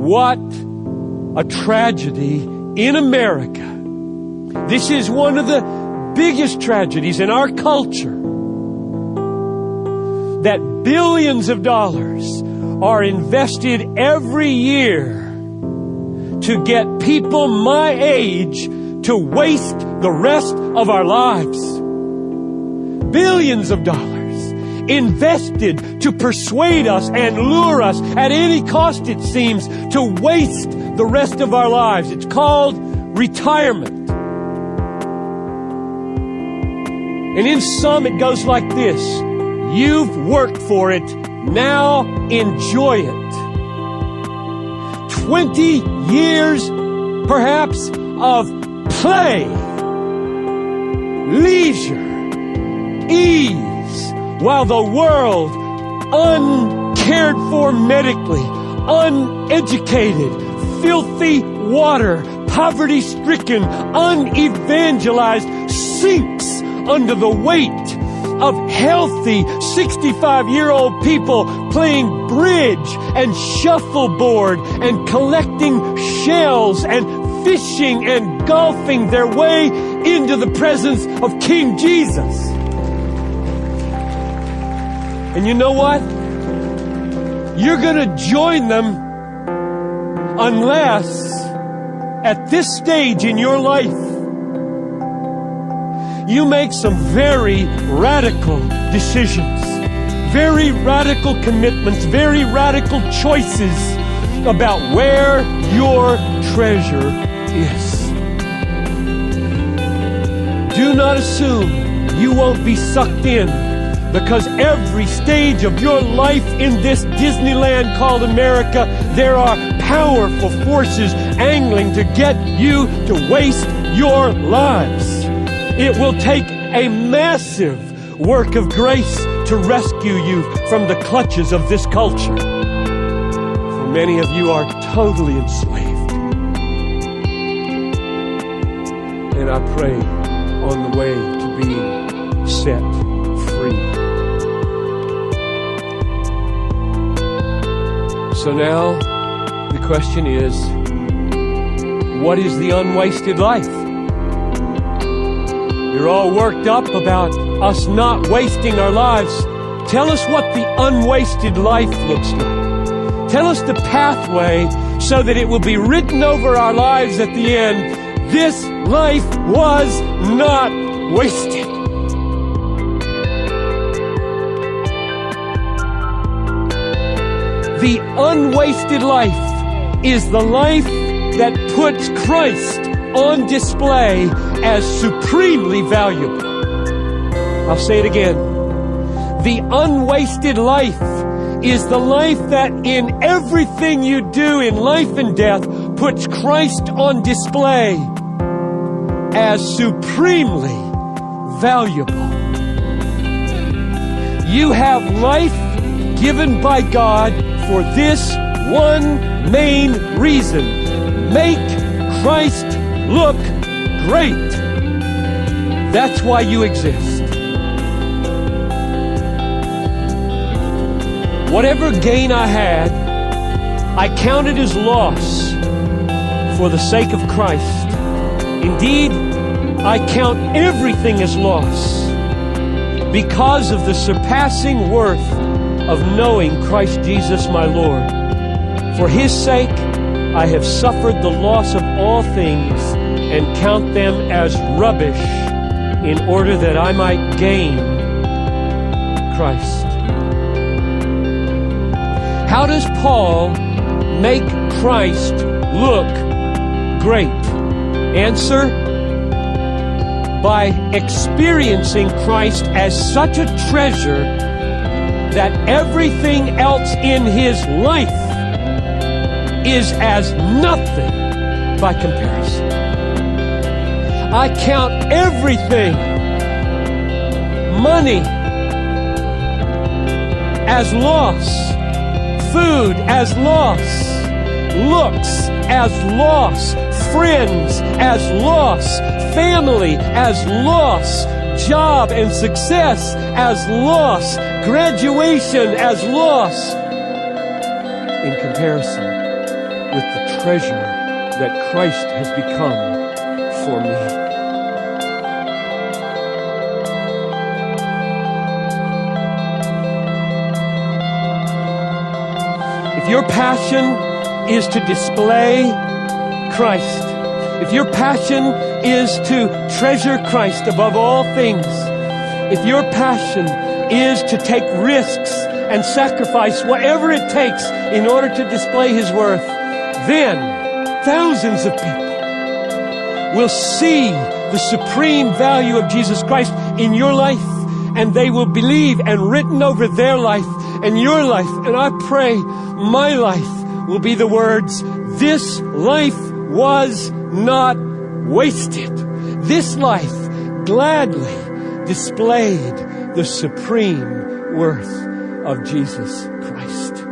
What a tragedy in America. This is one of the biggest tragedies in our culture, that billions of dollars are invested every year to get people my age to waste the rest of our lives. Billions of dollars invested to persuade us and lure us at any cost, it seems, to waste the rest of our lives. It's called retirement. And in some it goes like this: you've worked for it, now enjoy it. 20 years, perhaps, of play, leisure, ease, while the world, uncared for medically, uneducated, filthy water, poverty-stricken, unevangelized, sinks under the weight of healthy 65-year-old people playing bridge and shuffleboard and collecting shells and fishing and golfing their way into the presence of King Jesus. And you know what? You're going to join them unless at this stage in your life you make some very radical decisions, very radical commitments, very radical choices about where your treasure is. Do not assume you won't be sucked in, because every stage of your life in this Disneyland called America, there are powerful forces angling to get you to waste your lives. It will take a massive work of grace to rescue you from the clutches of this culture. For many of you are totally enslaved. And I pray on the way to being set free. So now the question is, what is the unwasted life? You're all worked up about us not wasting our lives. Tell us what the unwasted life looks like. Tell us the pathway so that it will be written over our lives at the end. This life was not wasted. The unwasted life is the life that puts Christ on display as supremely valuable. I'll say it again. The unwasted life is the life that in everything you do in life and death puts Christ on display as supremely valuable. You have life given by God for this one main reason: make Christ look great. That's why you exist. Whatever gain I had, I counted as loss for the sake of Christ. Indeed, I count everything as loss because of the surpassing worth of knowing Christ Jesus my Lord. For His sake, I have suffered the loss of all things and count them as rubbish in order that I might gain Christ. How does Paul make Christ look great? Answer: by experiencing Christ as such a treasure that everything else in his life is as nothing by comparison. I count everything, money as loss, food as loss, looks as loss, friends as loss, family as loss, job and success as loss, graduation as loss in comparison with the treasure that Christ has become for me. If your passion is to display Christ, if your passion is to treasure Christ above all things, if your passion is to take risks and sacrifice whatever it takes in order to display His worth, then thousands of people will see the supreme value of Jesus Christ in your life, and they will believe, and written over their life and your life, and I pray my life will be the words, "This life was not wasted." This life gladly displayed the supreme worth of Jesus Christ.